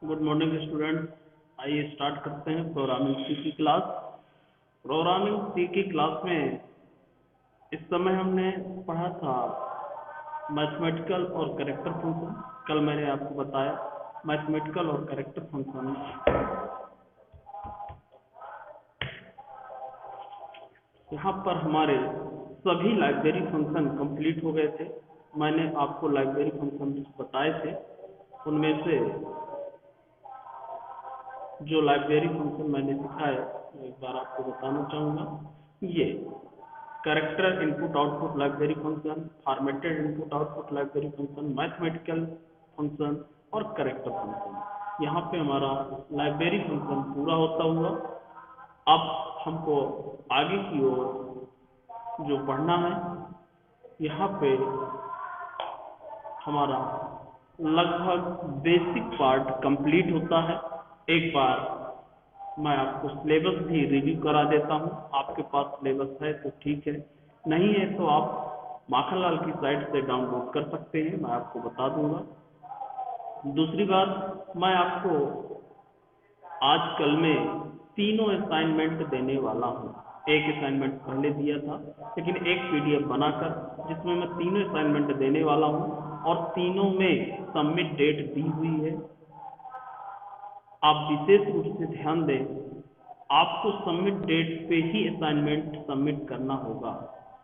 Good morning student. आइए start करते हैं प्रोग्रामिंग सी की क्लास। प्रोग्रामिंग सी की क्लास में इस समय हमने पढ़ा था मैथमेटिकल और कैरेक्टर फंक्शन। कल मैंने आपको बताया मैथमेटिकल और कैरेक्टर फंक्शन यहाँ पर हमारे सभी लाइब्रेरी फंक्शन कंप्लीट हो गए थे। मैंने आपको लाइब्रेरी फंक्शन बताए थे, उनमें से जो लाइब्रेरी फंक्शन मैंने सिखाया एक बार आपको बताना चाहूँगा। ये character input output library function, formatted input output library function, mathematical function और कैरेक्टर फंक्शन। यहाँ पे हमारा लाइब्रेरी फंक्शन पूरा होता हुआ अब हमको आगे की ओर जो पढ़ना है, यहाँ पे हमारा लगभग बेसिक पार्ट कंप्लीट होता है। एक बार मैं आपको सिलेबस भी रिव्यू करा देता हूँ। आपके पास सिलेबस है तो ठीक है, नहीं है तो आप माखनलाल की साइट से डाउनलोड कर सकते हैं, मैं आपको बता दूंगा। दूसरी बात, मैं आपको आजकल में तीनों असाइनमेंट देने वाला हूँ। एक असाइनमेंट पहले दिया था, लेकिन एक पीडीएफ बनाकर जिसमें मैं तीनों असाइनमेंट देने वाला हूँ और तीनों में सबमिट डेट दी हुई है। आप विशेष रूप से ध्यान दें, आपको सबमिट डेट पे ही असाइनमेंट सबमिट करना होगा।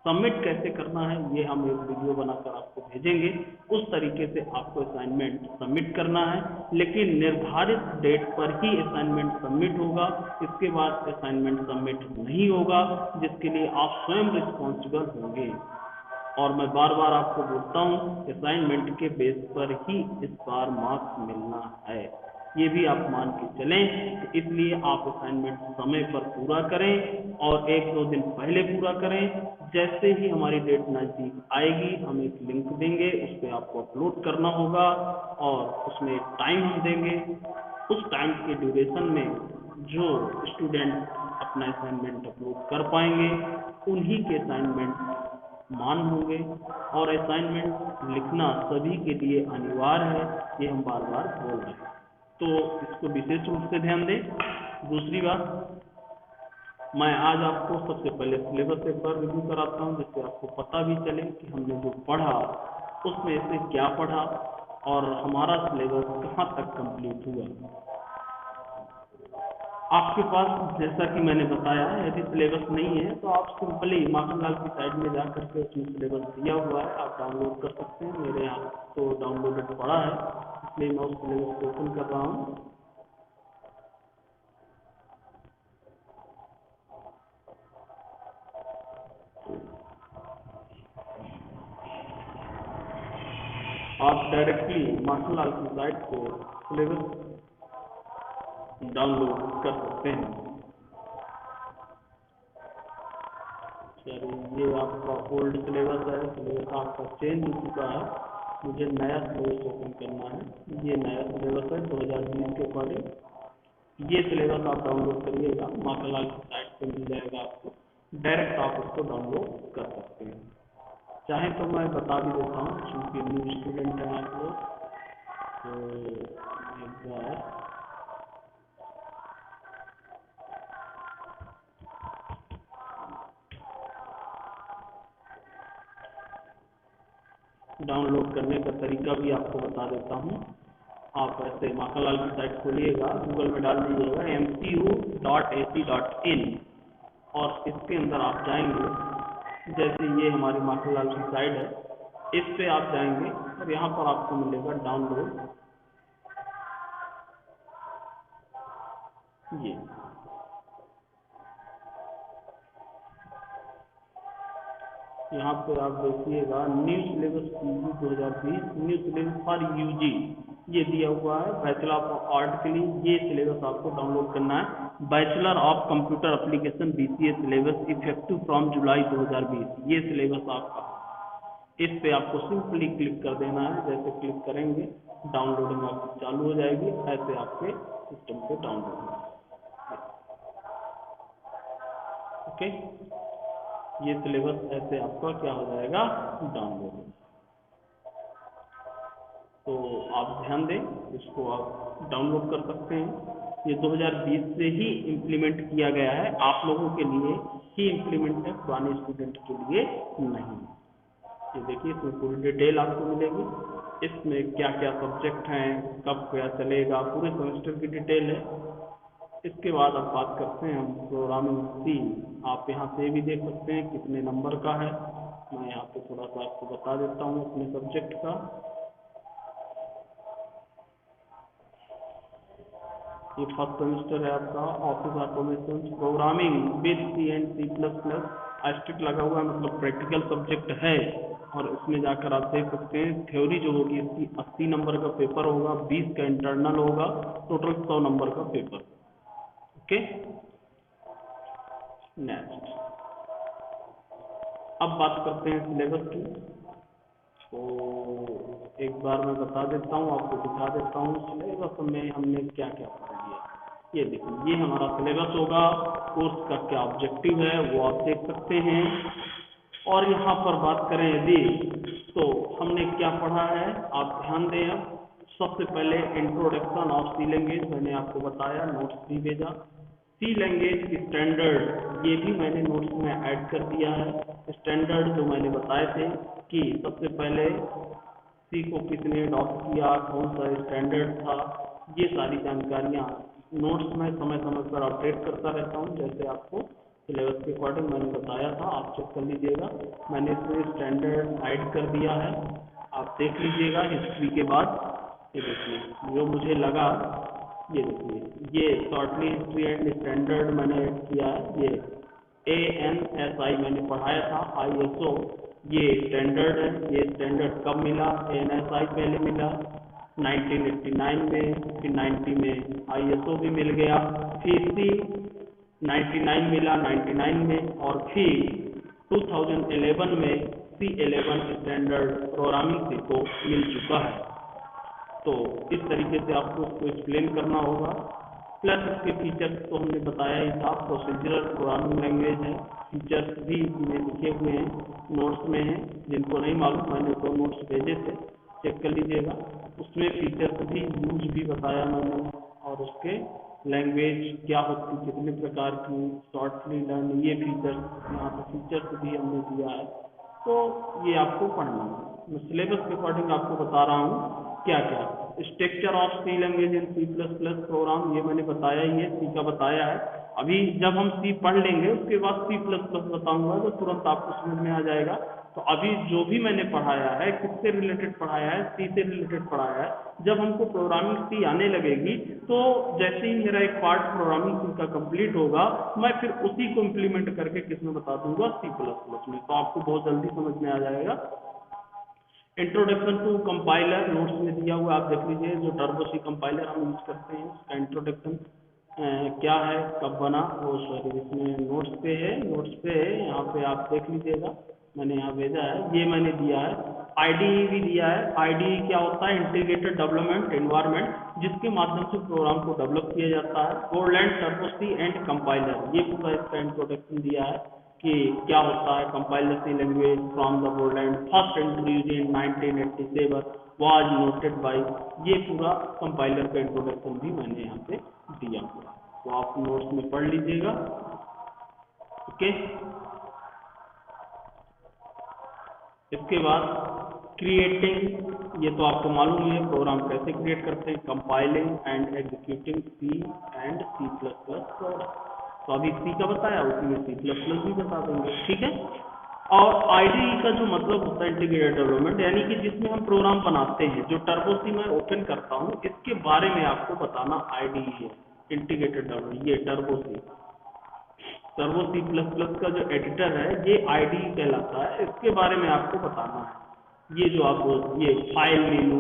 सबमिट कैसे करना है ये हम एक वीडियो बनाकर आपको भेजेंगे। उस तरीके से आपको असाइनमेंट सबमिट करना है, लेकिन निर्धारित डेट पर ही असाइनमेंट सबमिट होगा। इसके बाद असाइनमेंट सबमिट नहीं होगा, जिसके लिए आप स्वयं रिस्पॉन्सिबल होंगे। और मैं बार बार आपको बोलता हूँ, असाइनमेंट के बेस पर ही इस बार मार्क्स मिलना है, ये भी आप मान के चलें। इसलिए आप असाइनमेंट समय पर पूरा करें और एक दो दिन पहले पूरा करें। जैसे ही हमारी डेट नज़दीक आएगी हम एक लिंक देंगे, उस पर आपको अपलोड करना होगा और उसमें एक टाइम हम देंगे। उस टाइम के ड्यूरेशन में जो स्टूडेंट अपना असाइनमेंट अपलोड कर पाएंगे उन्हीं के असाइनमेंट मान होंगे। और असाइनमेंट लिखना सभी के लिए अनिवार्य है, ये हम बार बार बोल रहे हैं, तो इसको विशेष रूप से ध्यान दें। दूसरी बात, मैं आज आपको सबसे पहले सिलेबस एक बार रिव्यू कराता हूँ, जिससे आपको पता भी चले कि हमने जो पढ़ा उसमें से क्या पढ़ा और हमारा सिलेबस कहाँ तक कंप्लीट हुआ। आपके पास जैसा कि मैंने बताया, यदि सिलेबस नहीं है तो आप सिंपली माखनलाल की साइट में जा करके उसमें सिलेबस दिया हुआ है, आप डाउनलोड कर सकते हैं। मेरे यहाँ तो डाउनलोडेड पड़ा है, इसलिए मैं उस सिलेबस को ओपन कर रहा हूँ। आप डायरेक्टली माखनलाल की साइट से सिलेबस डाउनलोड कर सकते हैं। चलिए, ये आपका ओल्ड सिलेबस है, सिलेबस आपका चेंज हो चुका है, मुझे नया सिलेबस ओपन करना है। ये नया सिलेबस है 2020 के अकॉर्डिंग। ये सिलेबस आप डाउनलोड करिएगा, माखनलाल की साइट पे मिल जाएगा आपको, डायरेक्ट आप उसको डाउनलोड कर सकते हैं। चाहे तो मैं बता भी देता हूँ, क्योंकि न्यू स्टूडेंट हैं आप लोग, तो एक बार डाउनलोड करने का तरीका भी आपको बता देता हूँ। आप ऐसे माखनलाल की साइट खोलिएगा, गूगल में डाल दीजिएगा mcu.ac.in और इसके अंदर आप जाएंगे। जैसे ये हमारी माखनलाल की साइट है, इस पे आप जाएंगे और यहाँ पर आपको मिलेगा डाउनलोड। ये यहाँ पे आप देखिएगा new syllabus PU 2020, new syllabus for UG ये दिया हुआ है। बैचलर ऑफ आर्ट के लिए ये सिलेबस आपको डाउनलोड करना है। Bachelor of computer application BCA syllabus effective from जुलाई 2020, ये सिलेबस आपका। इस पे आपको सिंपली क्लिक कर देना है। जैसे क्लिक करेंगे डाउनलोडिंग आपकी चालू हो जाएगी, ऐसे आपके सिस्टम पे डाउनलोड होगा। ओके, ये सिलेबस ऐसे आपका क्या हो जाएगा, डाउनलोड। तो आप ध्यान दें, इसको आप डाउनलोड कर सकते हैं। ये 2020 से ही इम्प्लीमेंट किया गया है, आप लोगों के लिए ही इम्प्लीमेंट है, पुराने स्टूडेंट के लिए नहीं। ये देखिए, इसमें पूरी डिटेल आपको मिलेगी, इसमें क्या क्या सब्जेक्ट हैं, कब क्या चलेगा, पूरे सेमेस्टर की डिटेल है। इसके बाद अब बात करते हैं हम प्रोग्रामिंग सी। आप यहाँ से भी देख सकते हैं कितने नंबर का है। मैं यहाँ पे थोड़ा सा आपको बता देता हूँ अपने सब्जेक्ट का। ये फर्स्ट सेमेस्टर है आपका, office automation programming with C and C plus plus. Asterisk लगा हुआ है, मतलब प्रैक्टिकल सब्जेक्ट है। और इसमें जाकर आप देख सकते हैं थ्योरी जो होगी इसकी 80 नंबर का पेपर होगा, 20 का इंटरनल होगा, टोटल 100 नंबर का पेपर। ओके, नेक्स्ट अब बात करते हैं सिलेबस की। तो एक बार मैं बता देता हूँ, आपको दिखा देता हूँ सिलेबस में हमने क्या क्या पढ़ लिया। ये देखिए, ये हमारा सिलेबस होगा, कोर्स का क्या ऑब्जेक्टिव है वो आप देख सकते हैं। और यहाँ पर बात करें यदि, तो हमने क्या पढ़ा है आप ध्यान दें। अब सबसे पहले इंट्रोडक्शन ऑफ सी लैंग्वेज मैंने आपको बताया, नोट्स भी भेजा। सी लैंग्वेज स्टैंडर्ड, ये भी मैंने नोट्स में ऐड कर दिया है। स्टैंडर्ड जो मैंने बताए थे कि सबसे पहले सी को किसने अडॉप्ट किया, कौन सा स्टैंडर्ड था, ये सारी जानकारियाँ नोट्स में समय समय पर अपडेट करता रहता हूँ। जैसे आपको सिलेबस के अकॉर्डिंग मैंने बताया था, आप चेक कर लीजिएगा। मैंने इसमें स्टैंडर्ड ऐड कर दिया है, आप देख लीजिएगा। हिस्ट्री के बाद ये देखिए जो मुझे लगा, ये देखिए ये शॉर्टली हिस्ट्री एंड स्टैंडर्ड मैंने ऐड किया है। ये ANSI मैंने पढ़ाया था, ISO ये स्टैंडर्ड है। ये स्टैंडर्ड कब मिला, ANSI पहले मिला 1989 में, फिर 90 में ISO भी मिल गया, फिर सी 99 मिला 99 में, और फिर 2011 में C11 स्टैंडर्ड प्रोग्रामिंग सी को मिल चुका है। तो इस तरीके से आपको उसको एक्सप्लेन करना होगा। प्लस इसके फीचर्स तो हमने बताया ही था, प्रोसीजरल प्रोग्रामिंग लैंग्वेज है। फीचर्स भी इसमें लिखे हुए हैं, नोट्स में हैं। जिनको नहीं मालूम, मैंने 2 नोट्स भेजे थे, चेक कर लीजिएगा। उसमें फीचर्स भी यूज भी बताया मैंने, और उसके लैंग्वेज क्या होती, कितने प्रकार की, शॉर्टली लर्न, ये फीचर्स, यहाँ पर फीचर्स भी हमने दिया है। तो ये आपको पढ़ना है। मैं सिलेबस के अकॉर्डिंग आपको बता रहा हूँ क्या क्या। Structure of C language in C plus plus program, ये मैंने बताया ही है, सी का बताया है। अभी जब हम सी पढ़ लेंगे उसके बाद सी प्लस प्लस बताऊंगा, तो तुरंत आपको समझ में आ जाएगा। तो अभी जो भी मैंने पढ़ाया है, किससे रिलेटेड पढ़ाया है, सी से रिलेटेड पढ़ाया है। जब हमको प्रोग्रामिंग सी आने लगेगी, तो जैसे ही मेरा एक पार्ट प्रोग्रामिंग सी का कंप्लीट होगा, मैं फिर उसी को इम्प्लीमेंट करके किसमें बता दूंगा, सी प्लस प्लस में। तो आपको बहुत जल्दी समझ में आ जाएगा। इंट्रोडक्शन टू कंपाइलर नोट्स में दिया हुआ, आप देख लीजिए। जो टर्बो सी कंपाइलर हम यूज करते हैं, उसका इंट्रोडक्शन क्या है, कब बना, वो सॉरी इसमें नोट्स पे है, नोट्स पे है, यहाँ पे आप देख लीजिएगा। मैंने यहाँ भेजा है, ये मैंने दिया है। IDE भी दिया है। IDE क्या होता है, इंटीग्रेटेड डेवलपमेंट एनवायरनमेंट, जिसके माध्यम से प्रोग्राम को डेवलप किया जाता है। गोरलैंड, टर्बो सी एंड कंपाइलर, ये पूरा इसका इंट्रोडक्शन दिया है कि क्या होता है compiler C language from the Borland, first introduced in 1987 was noted by, ये पूरा कंपाइलर का इंट्रोडक्शन भी मैंने यहाँ पे दिया हुआ। तो आप नोट्स में पढ़ लीजिएगा। ओके, इसके बाद क्रिएटिंग, ये तो आपको मालूम ही है प्रोग्राम कैसे क्रिएट करते हैं, compiling and executing C and C plus plus program. तो अभी सी का बताया, उसी में सी प्लस प्लस भी बता देंगे, ठीक है। और IDE का जो मतलब होता है इंटीग्रेटेड डेवलपमेंट, यानी कि जिसमें हम प्रोग्राम बनाते हैं। जो टर्बो सी मैं ओपन करता हूँ, इसके बारे में आपको बताना IDE है, इंटीग्रेटेड डेवलपमेंट। ये टर्बो सी सी प्लस प्लस का जो एडिटर है, ये IDE कहलाता है। इसके बारे में आपको बताना है। ये जो आप ये फाइल मेनू,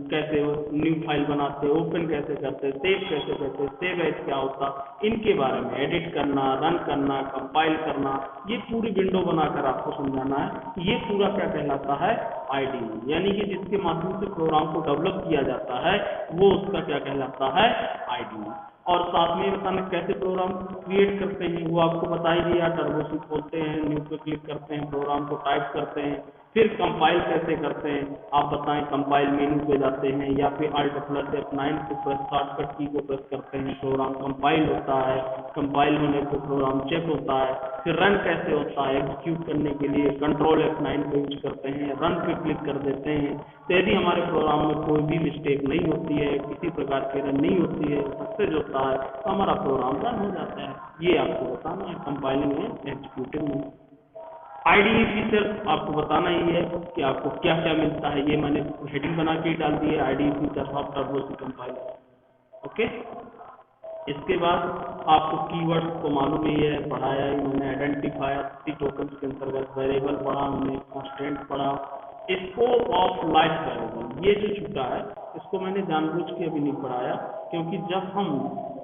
कैसे न्यू फाइल बनाते, ओपन कैसे करते, सेव कैसे करते, सेव एज क्या होता, इनके बारे में एडिट करना, रन करना, कंपाइल करना, ये पूरी विंडो बनाकर आपको समझाना है। ये पूरा क्या कहलाता है, IDE, यानी कि जिसके माध्यम से प्रोग्राम को डेवलप किया जाता है, वो उसका क्या कहलाता है, IDE। और साथ में बताना कैसे प्रोग्राम क्रिएट करते हैं, वो आपको बता ही दिया। टर्बो खोलते हैं, न्यू पे क्लिक करते हैं, प्रोग्राम को टाइप करते हैं, फिर कंपाइल कैसे करते हैं आप बताएं। कंपाइल मेनू पे जाते हैं या फिर अल्ट प्लस F9 को प्रेस, शॉर्टकट की को प्रेस करते हैं, प्रोग्राम कंपाइल होता है। कंपाइल होने पर प्रोग्राम चेक होता है। फिर रन कैसे होता है, एग्जीक्यूट करने के लिए कंट्रोल F9 को यूज करते हैं, रन पे क्लिक कर देते हैं। तो यदि हमारे प्रोग्राम में कोई भी मिस्टेक नहीं होती है, किसी प्रकार की रन नहीं होती है, सक्सेस होता है, तो हमारा प्रोग्राम रन हो जाता है। ये आपको बताना है कंपाइलिंग में, एग्जीक्यूटिंग में। IDE फीचर आपको बताना ही है कि आपको क्या क्या मिलता है। ये मैंने हेडिंग बना के डाल दी है, IDE feature of turbo compiler. Okay, इसके बाद आपको कीवर्ड्स को मालूम ही है, पढ़ाया ही मैंने। आइडेंटिफायर टोकन के अंतर्गत वेरिएबल पढ़ा हमने, कांस्टेंट पढ़ा। स्कोप ऑफ लाइफ वेरिएबल, ये जो छूटा है इसको मैंने जानबूझ के अभी नहीं पढ़ाया, क्योंकि जब हम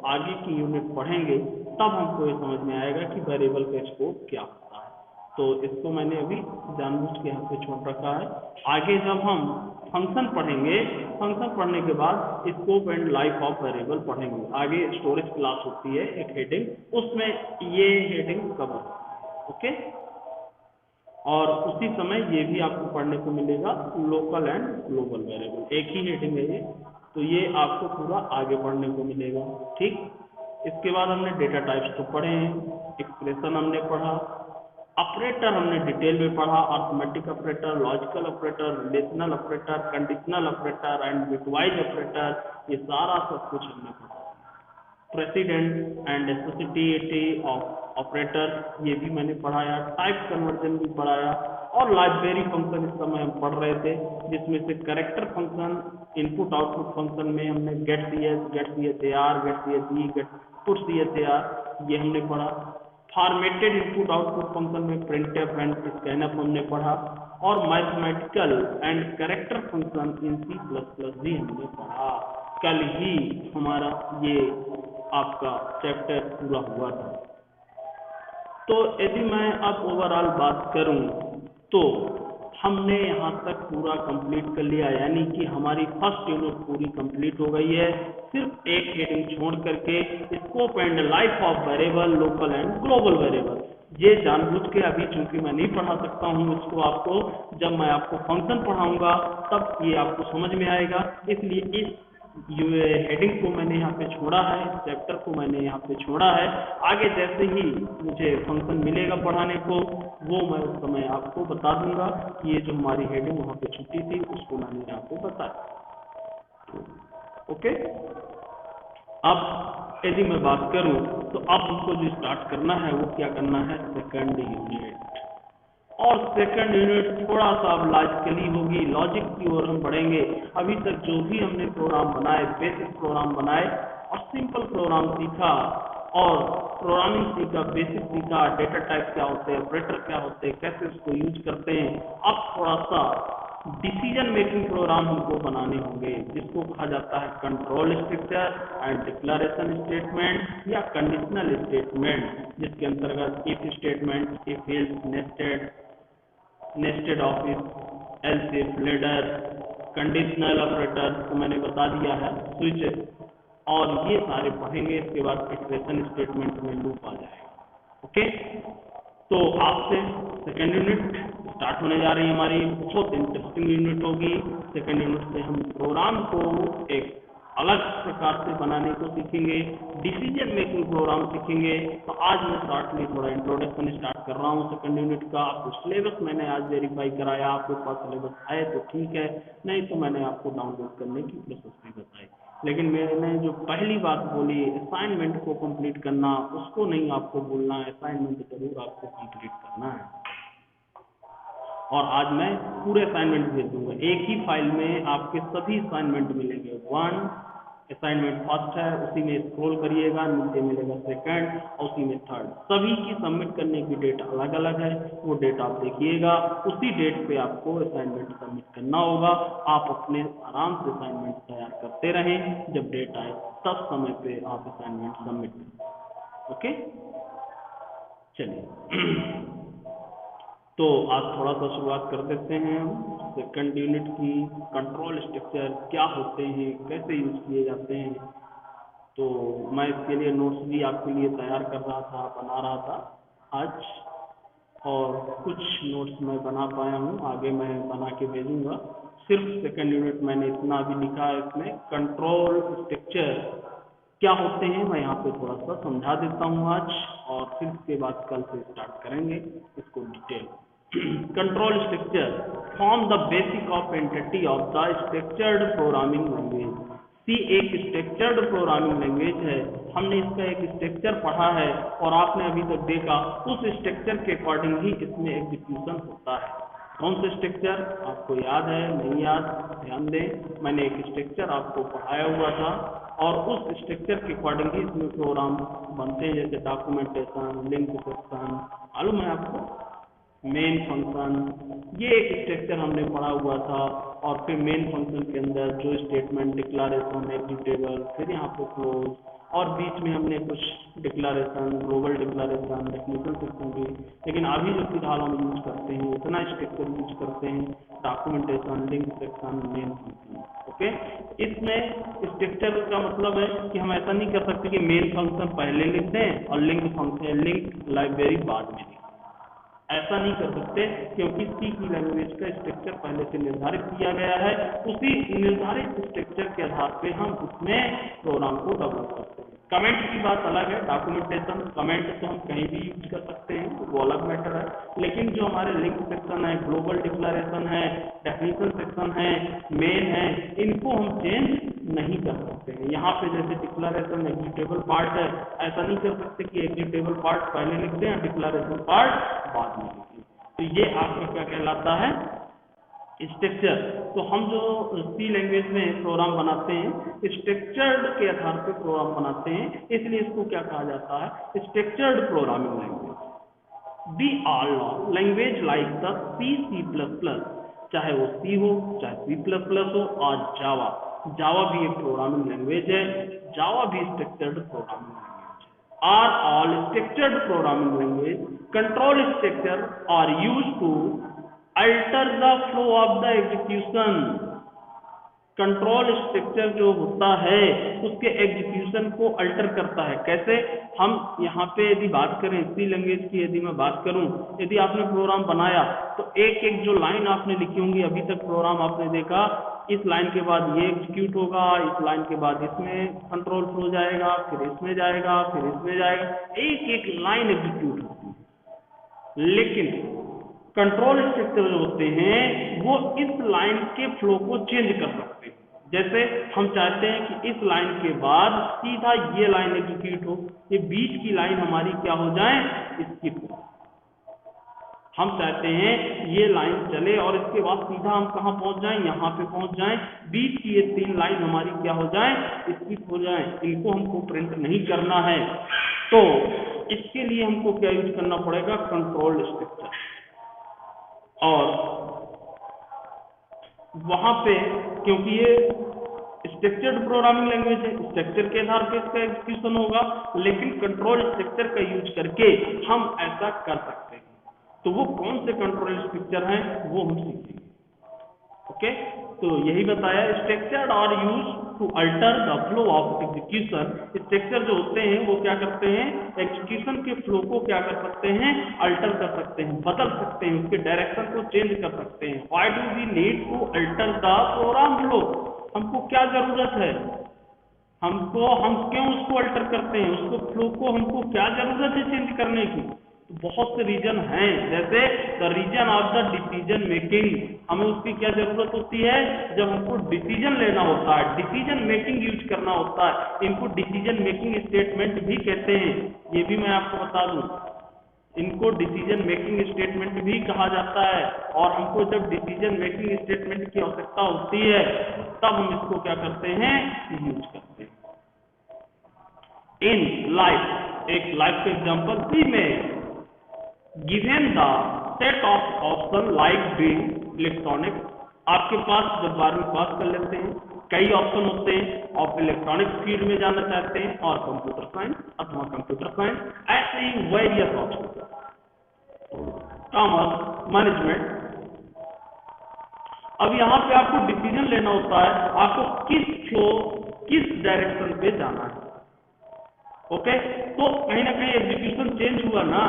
आगे की यूनिट पढ़ेंगे तब हमको ये समझ में आएगा कि वेरिएबल का स्कोप क्या होता है। तो इसको मैंने अभी जानबूझ के यहाँ पे छोड़ रखा है। आगे जब हम फंक्शन पढ़ेंगे, फंक्शन पढ़ने के बाद scope and life of variable पढ़ेंगे। आगे स्टोरेज क्लास होती है एक हेडिंग, उसमें ये हेडिंग कवर होती है। ओके, और उसी समय ये भी आपको पढ़ने को मिलेगा, लोकल एंड ग्लोबल वेरिएबल, एक ही हेडिंग है ये, तो ये आपको पूरा आगे पढ़ने को मिलेगा। ठीक, इसके बाद हमने डेटा टाइप्स तो पढ़े हैं, एक्सप्रेशन हमने पढ़ा, ऑपरेटर हमने डिटेल में पढ़ा, arithmetic operator, logical operator, relational operator, conditional operator and bitwise operator, ये सारा सब कुछ हमने पढ़ा। President and associativity of operator, ये भी मैंने पढ़ाया। टाइप कन्वर्जन भी पढ़ाया, और लाइब्रेरी फंक्शन इस समय हम पढ़ रहे थे, जिसमें से character function, input output function में हमने get cs, get chr, get csv, get put chr, ये हमने पढ़ा। फॉर्मेटेड इनपुट आउटपुट फंक्शन में printf एंड scanf हमने पढ़ा, और mathematical and character function in C++ भी हमने पढ़ा। कल ही हमारा ये आपका चैप्टर पूरा हुआ था। तो यदि मैं अब ओवरऑल बात करूं तो हमने यहाँ तक पूरा कंप्लीट कर लिया, यानी कि हमारी फर्स्ट यूनिट पूरी कंप्लीट हो गई है। सिर्फ एक हेडिंग छोड़ करके, scope and life of variable, local and global variable, ये जानबूझ के अभी चूंकि मैं नहीं पढ़ा सकता हूँ इसको आपको, जब मैं आपको फंक्शन पढ़ाऊंगा तब ये आपको समझ में आएगा। इसलिए इस हेडिंग को मैंने यहाँ पे छोड़ा है, इस चैप्टर को मैंने यहाँ पे छोड़ा है। आगे जैसे ही मुझे फंक्शन मिलेगा पढ़ाने को, वो मैं उस समय आपको बता दूंगा कि ये जो हमारी हेडिंग वहाँ पे छुट्टी थी उसको मैंने आपको बताया। ओके, अब यदि मैं बात करूँ तो अब हमको जो स्टार्ट करना है वो क्या करना है, सेकंड यूनिट। और सेकंड यूनिट थोड़ा सा अब लॉजिकली होगी, लॉजिक की ओर हम बढ़ेंगे। अभी तक जो भी हमने प्रोग्राम बनाए, बेसिक प्रोग्राम बनाए और सिंपल प्रोग्राम सीखा और प्रोग्रामिंग सीखा, बेसिक सीखा, डेटा टाइप क्या होते हैं, ऑपरेटर क्या होते हैं, कैसे उसको यूज करते हैं। अब थोड़ा सा डिसीजन मेकिंग प्रोग्राम हमको बनाने होंगे, जिसको कहा जाता है control structure and declaration statement या कंडीशनल स्टेटमेंट, जिसके अंतर्गत if statement, if else, nested office, else if, ladder, conditional operator को मैंने बता दिया है, स्विच, और ये सारे पढ़ेंगे। इसके बाद एक्सप्रेशन स्टेटमेंट में लूप आ जाएगा। ओके, तो आज से सेकेंड यूनिट स्टार्ट होने जा रही है हमारी, बहुत इंटरेस्टिंग यूनिट होगी। सेकेंड यूनिट से हम प्रोग्राम को एक अलग प्रकार से बनाने को सीखेंगे, डिसीजन मेकिंग प्रोग्राम सीखेंगे। तो आज मैं शॉर्टली थोड़ा इंट्रोडक्शन स्टार्ट कर रहा हूँ सेकंड यूनिट का। आपको सिलेबस मैंने आज वेरीफाई कराया, आपके पास सिलेबस है तो ठीक है, नहीं तो मैंने आपको डाउनलोड करने की प्रोसेस भी बताई। लेकिन मैंने जो पहली बात बोली असाइनमेंट को कंप्लीट करना, उसको नहीं आपको बोलना है, असाइनमेंट जरूर आपको कंप्लीट करना है। और आज मैं पूरे असाइनमेंट भेज दूंगा, एक ही फाइल में आपके सभी असाइनमेंट मिलेंगे। वन असाइनमेंट फर्स्ट है, उसी में स्क्रॉल करिएगा, नीचे मिलेगा सेकंड, और उसी में थर्ड। सभी की सबमिट करने की डेट अलग अलग है, वो डेट आप देखिएगा, उसी डेट पे आपको असाइनमेंट सबमिट करना होगा। आप अपने आराम से असाइनमेंट तैयार करते रहें, जब डेट आए तब समय पे आप असाइनमेंट सबमिट करें। ओके, चलिए तो आज थोड़ा सा शुरुआत कर देते हैं हम सेकंड यूनिट की। कंट्रोल स्ट्रक्चर क्या होते हैं, कैसे यूज किए जाते हैं, तो मैं इसके लिए नोट्स भी आपके लिए तैयार कर रहा था, बना रहा था आज, और कुछ नोट्स मैं बना पाया हूँ, आगे मैं बना के भेजूंगा। सिर्फ सेकंड यूनिट मैंने इतना भी लिखा है इसमें। कंट्रोल स्ट्रक्चर क्या होते हैं मैं यहाँ पे थोड़ा सा समझा देता हूँ आज, और फिर उसके बाद कल से स्टार्ट करेंगे इसको detail. Control structure form the basic of entity of the structured programming language. C एक स्ट्रक्चर्ड प्रोग्रामिंग लैंग्वेज है, हमने इसका एक स्ट्रक्चर पढ़ा है और आपने अभी तक देखा उस स्ट्रक्चर के अकॉर्डिंग ही इसमें एग्जीक्यूशन होता है। कौन सा स्ट्रक्चर आपको याद है नहीं याद, ध्यान दें, मैंने एक स्ट्रक्चर आपको पढ़ाया हुआ था और उस स्ट्रक्चर के अकॉर्डिंग ही इसमें प्रोग्राम बनते हैं, जैसे डॉक्यूमेंटेशन, लिंक सेक्शन, मालूम है आपको, मेन फंक्शन, ये एक स्ट्रक्चर हमने पढ़ा हुआ था। और फिर मेन फंक्शन के अंदर जो स्टेटमेंट, डिक्लेरेशन, एग्जीक्यूटेबल, फिर यहाँ पे क्लोज, और बीच में हमने कुछ declaration, global declaration, definition section भी, लेकिन अभी जो फिलहाल हम यूज करते हैं इतना स्ट्रक्चर यूज करते हैं, documentation, link section, main function. Okay, इसमें स्ट्रक्चर का मतलब है कि हम ऐसा नहीं कर सकते कि मेन फंक्शन पहले लिख दें और लिंक फंक्शन, लिंक लाइब्रेरी बाद में, ऐसा नहीं कर सकते, क्योंकि सी की लैंग्वेज का स्ट्रक्चर पहले से निर्धारित किया गया है। उसी निर्धारित स्ट्रक्चर के आधार पे हम उसमें प्रोग्राम को डेवलप करते हैं। कमेंट की बात अलग है, डॉक्यूमेंटेशन कमेंट तो हम कहीं भी यूज कर सकते हैं, वो अलग मैटर है, लेकिन जो हमारे लिंक सेक्शन है, ग्लोबल डिक्लेरेशन है, डेफिनेशन सेक्शन है, मेन है, इनको हम चेंज नहीं कर सकते हैं। यहाँ पे जैसे डिक्लेरेशन एग्जीक्यूटेबल पार्ट है, ऐसा नहीं कर सकते कि एग्जीक्यूटेबल पार्ट पहले लिख दें और डिक्लेरेशन पार्ट बाद में लिख दें। तो ये आपका क्या कहलाता है, स्ट्रक्चर। तो हम जो सी लैंग्वेज में प्रोग्राम बनाते हैं स्ट्रक्चर्ड के आधार पर प्रोग्राम बनाते हैं, इसलिए इसको क्या कहा जाता है, structured programming language. The all language like the C++, चाहे वो सी हो, चाहे C++ हो, और जावा, जावा भी एक प्रोग्रामिंग लैंग्वेज है, जावा भी स्ट्रक्चर्ड प्रोग्रामिंग लैंग्वेज है। Are all structured programming language, control structure are used to alter the flow of the execution. Control structure जो होता है उसके एग्जीक्यूशन को अल्टर करता है। कैसे, हम यहाँ पे यदि बात करें सी लैंग्वेज की, यदि मैं बात करूँ, यदि आपने प्रोग्राम बनाया तो एक एक जो लाइन आपने लिखी होंगी, अभी तक प्रोग्राम आपने देखा, इस लाइन के बाद ये एग्जीक्यूट होगा, इस लाइन के बाद इसमें कंट्रोल फ्लो जाएगा, फिर इसमें जाएगा, फिर इसमें जाएगा, एक एक लाइन एग्जीक्यूट होती है। लेकिन कंट्रोल स्ट्रक्चर जो होते हैं वो इस लाइन के फ्लो को चेंज कर सकते हैं। जैसे हम चाहते हैं कि इस लाइन के बाद सीधा ये लाइन एग्जीक्यूट हो, ये बीच की लाइन हमारी क्या हो जाए, स्किप हो। हम चाहते हैं ये लाइन चले और इसके बाद सीधा हम कहाँ पहुंच जाएं, यहाँ पे पहुंच जाएं, बीच की ये तीन लाइन हमारी क्या हो जाए, स्किप हो जाए, इनको हमको प्रिंट नहीं करना है। तो इसके लिए हमको क्या यूज करना पड़ेगा, कंट्रोल स्ट्रक्चर। और वहां पे क्योंकि ये स्ट्रक्चर्ड प्रोग्रामिंग लैंग्वेज है, स्ट्रक्चर के आधार पे इसका एग्जीक्यूशन होगा, लेकिन कंट्रोल स्ट्रक्चर का यूज करके हम ऐसा कर सकते हैं। तो वो कौन से कंट्रोल स्ट्रक्चर हैं वो हम सीखेंगे। ओके, तो यही बताया, स्ट्रक्चर्ड और use to alter the flow of execution. Structure जो होते हैं वो क्या करते हैं, एग्जीक्यूशन के फ्लो को क्या कर सकते हैं, अल्टर कर सकते हैं, बदल सकते हैं, उसके डायरेक्शन को चेंज कर सकते हैं। Why do we need to alter the program flow, हमको क्या जरूरत है, हम क्यों उसको अल्टर करते हैं, उसको फ्लो को हमको क्या जरूरत है चेंज करने की। बहुत से रीजन हैं, जैसे the reason of the decision making, हमें उसकी क्या जरूरत होती है, जब हमको डिसीजन लेना होता है, डिसीजन मेकिंग यूज करना होता है, इनको डिसीजन मेकिंग स्टेटमेंट भी कहते हैं, ये भी मैं आपको बता दूं, इनको डिसीजन मेकिंग स्टेटमेंट भी कहा जाता है। और हमको जब डिसीजन मेकिंग स्टेटमेंट की आवश्यकता होती है तब हम इसको क्या करते हैं, यूज करते हैं। इन लाइफ, एक लाइफ का एग्जांपल भी में given the set of option like being electronic, आपके पास जब 12वीं पास कर लेते हैं कई ऑप्शन होते हैं, आप इलेक्ट्रॉनिक फील्ड में जाना चाहते हैं और कंप्यूटर साइंस अथवा कंप्यूटर साइंस, ऐसे ही वेरियस ऑप्शन, कॉमर्स, मैनेजमेंट। अब यहाँ पे आपको डिसीजन लेना होता है, आपको किस फ्लो, किस डायरेक्शन पे जाना है। ओके, तो कहीं ना कहीं एग्जीक्यूशन चेंज हुआ ना,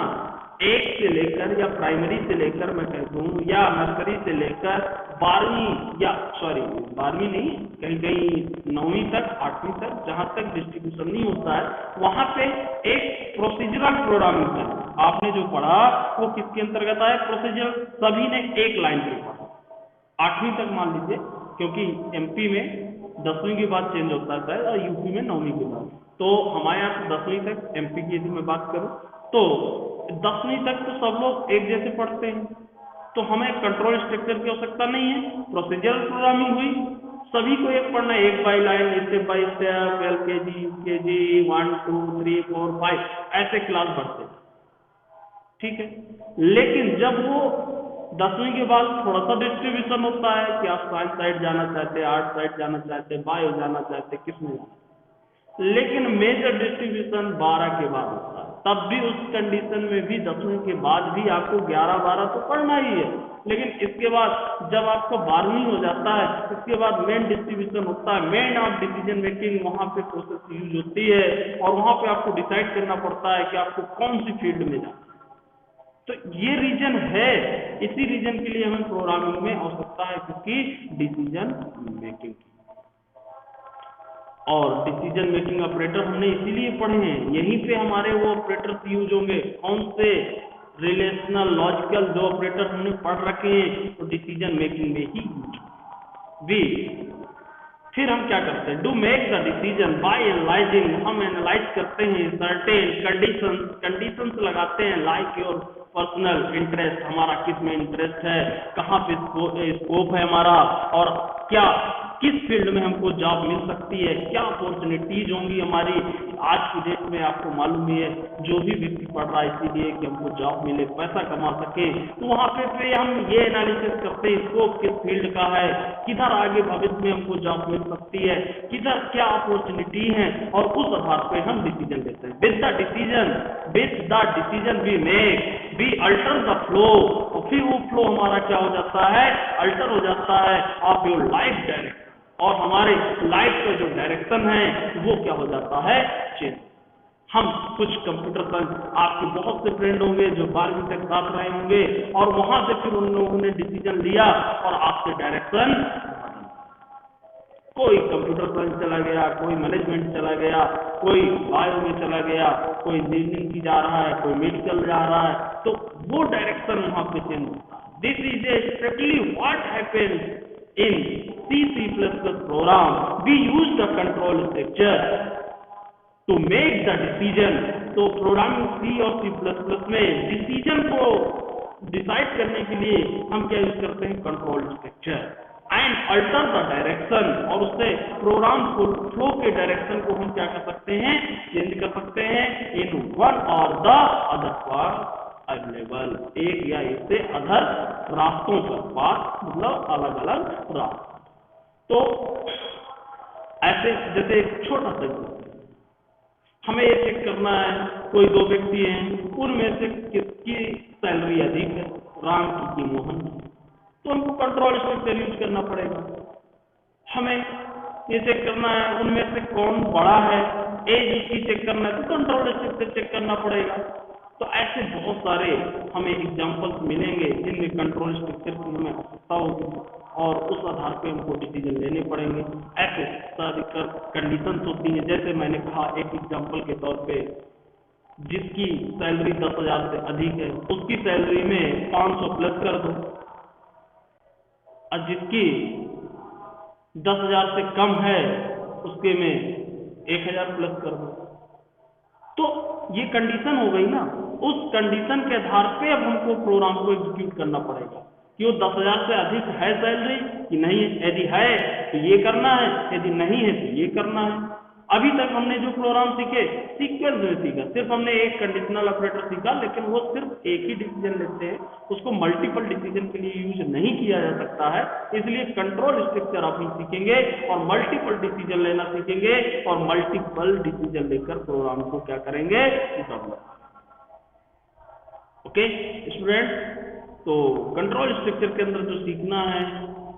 एक से लेकर या प्राइमरी से लेकर मैं कह दूं या नर्सरी से लेकर 12वीं या सॉरी 12वीं नहीं, कहीं कहीं 9वीं तक 8वीं तक जहां तक डिस्ट्रीब्यूशन नहीं होता है वहां पे एक प्रोसीजरल प्रोग्रामिंग है। आपने जो पढ़ा वो किसके अंतर्गत आया? प्रोसीजरल। सभी ने एक लाइन पे पढ़ा 8वीं तक मान लीजिए, क्योंकि एमपी में 10वीं के बाद चेंज होता है और यूपी में 9वीं के बाद। तो हमारे यहाँ 10वीं तक, एमपी की यदि मैं बात करूं तो 10वीं तक तो सब लोग एक जैसे पढ़ते हैं, तो हमें कंट्रोल स्ट्रक्चर की आवश्यकता नहीं है। प्रोसीजरल प्रोग्रामिंग हुई, सभी को एक पढ़ना, एक by line, step by step, LKG, UKG, 1 2 3 4 5 ऐसे क्लास बढ़ते, ठीक है। लेकिन जब वो 10वीं के बाद थोड़ा सा डिस्ट्रीब्यूशन होता है कि आप साइंस साइड जाना चाहते हैं, आर्ट साइड जाना चाहते हैं, बायो जाना चाहते हैं, किस में जाना, लेकिन मेजर डिस्ट्रीब्यूशन 12 के बाद होता है। तब भी उस कंडीशन में भी 10वीं के बाद भी आपको 11-12 तो पढ़ना ही है, लेकिन इसके बाद जब आपको 12वीं हो जाता है, इसके बाद मेन डिस्ट्रीब्यूशन होता है, मेन ऑफ डिसीजन मेकिंग वहां पे प्रोसेस यूज होती है और वहां पे आपको डिसाइड करना पड़ता है कि आपको कौन सी फील्ड में जाना। तो ये रीजन है, इसी रीजन के लिए हमें प्रोग्रामिंग में आवश्यकता है क्योंकि डिसीजन मेकिंग की। और डिसीजन मेकिंग ऑपरेटर हमने इसीलिए पढ़े हैं, यहीं पे हमारे वो ऑपरेटर्स यूज होंगे। कौन से? रिलेशनल, लॉजिकल जो ऑपरेटर हमने पढ़ रखे हैं तो डिसीजन मेकिंग में ही यूज। बी, फिर हम क्या करते हैं? Do make the decision by analysing, हम एनालाइज करते हैं सर्टेन कंडीशंस लगाते हैं, लाइक योर पर्सनल इंटरेस्ट, हमारा किस में इंटरेस्ट है, कहाँ पे स्कोप है हमारा, और क्या किस फील्ड में हमको जॉब मिल सकती है, क्या अपॉर्चुनिटीज होंगी हमारी। आज की डेट में आपको मालूम ही है, जो भी व्यक्ति पढ़ रहा है इसीलिए कि हमको जॉब मिले, पैसा कमा सके, तो वहां पे हम ये एनालिसिस करते हैं स्कोप किस फील्ड का है, किधर आगे भविष्य में हमको जॉब मिल सकती है, किधर क्या अपॉर्चुनिटी है, और उस आधार पे हम डिसीजन लेते हैं। With the decision we make we alter the flow, और फिर वो फ्लो हमारा क्या हो जाता है? अल्टर हो जाता है ऑफ योर लाइफ डायरेक्शन, और हमारे लाइफ का जो डायरेक्शन है वो क्या हो जाता है? चेंज। हम कुछ कंप्यूटर साइंस, आपके बहुत से फ्रेंड होंगे जो 12वीं तक साथ रहे होंगे और वहां से फिर उन लोगों ने डिसीजन लिया और आपसे डायरेक्शन, कोई कंप्यूटर साइंस चला गया, कोई मैनेजमेंट चला गया, कोई बायो में चला गया, कोई इंजीनियरिंग की जा रहा है, कोई मेडिकल जा रहा है, तो वो डायरेक्शन वहां पे चेंज होता है। This is exactly what happens in C++ program. We use the control structure to make the decision. तो प्रोग्रामिंग C और C++ में डिसीजन को डिसाइड करने के लिए हम क्या यूज करते हैं? Control structure and alter the direction, और उससे प्रोग्राम फ्लो के डायरेक्शन को हम क्या कर सकते हैं? चेंज कर सकते हैं इन वन और द अदर पाथ अवेलेबल, एक या इससे अदर रास्तों पर, पाथ मतलब अलग अलग रास्ते। तो ऐसे जैसे एक छोटा सा हमें ये चेक करना है, कोई दो व्यक्ति हैं, उनमें से किसकी सैलरी अधिक है, राम की मोहन की, तो हमको कंट्रोल स्ट्रक्चर यूज करना पड़ेगा। हमें ये चेक करना है उनमें से कौन बड़ा है, एज उसकी चेक करना है तो कंट्रोल स्ट्रक्चर चेक करना पड़ेगा। तो ऐसे बहुत सारे हमें एग्जांपल्स मिलेंगे जिनमें कंट्रोल स्ट्रक्चर की हमें आवश्यकता होगी और उस आधार पे हमको डिसीजन लेने पड़ेंगे। ऐसे सारी कंडीशंस होती हैं, जैसे मैंने कहा एक एग्जांपल के तौर पे, जिसकी सैलरी 10,000 से अधिक है उसकी सैलरी में 500 प्लस कर दो, और जिसकी 10,000 से कम है उसके में 1,000 प्लस कर दो। तो ये कंडीशन हो गई ना, उस कंडीशन के आधार पे अब हमको प्रोग्राम को एग्जीक्यूट करना पड़ेगा कि वो 10,000 से अधिक है सैलरी कि नहीं है। यदि है तो ये करना है, यदि नहीं है तो ये करना है। अभी तक हमने जो प्रोग्राम सीखे सीक्वेंस में सीखा, सिर्फ हमने एक कंडीशनल ऑपरेटर सीखा, लेकिन वो सिर्फ एक ही डिसीजन लेते हैं, उसको मल्टीपल डिसीजन के लिए यूज नहीं किया जा सकता है। इसलिए कंट्रोल स्ट्रक्चर आप सीखेंगे और मल्टीपल डिसीजन लेना सीखेंगे और मल्टीपल डिसीजन लेकर प्रोग्राम को क्या करेंगे? ओके स्टूडेंट, तो कंट्रोल स्ट्रक्चर के अंदर जो सीखना है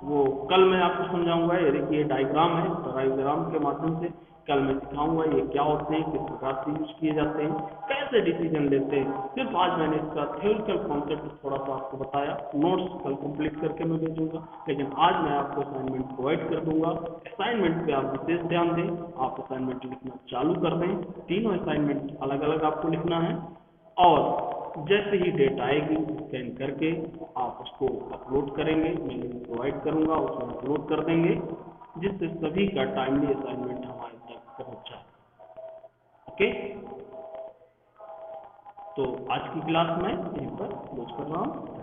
वो कल मैं आपको समझाऊंगा। ये देखिए डायग्राम है, डायग्राम के माध्यम से कल मैं सिखाऊंगा ये क्या होते हैं, किस प्रकार से यूज किए जाते हैं, कैसे डिसीजन लेते हैं। सिर्फ आज मैंने इसका थ्योरिटिकल कॉन्सेप्ट थोड़ा सा आपको बताया, नोट्स कल कंप्लीट करके मैं भेजूंगा, लेकिन आज मैं आपको असाइनमेंट प्रोवाइड कर दूंगा। असाइनमेंट पे आप विशेष ध्यान दें, आप असाइनमेंट लिखना चालू कर दें। तीनों असाइनमेंट अलग अलग आपको लिखना है, और जैसे ही डेट आएगी स्कैन करके आप उसको अपलोड करेंगे, मैं लिंक प्रोवाइड करूंगा, उसमें अपलोड कर देंगे, जिससे सभी का टाइमली असाइनमेंट हमारे तक पहुंच जाए। ओके, तो आज की क्लास में यहीं पर क्लोज कर रहा हूँ।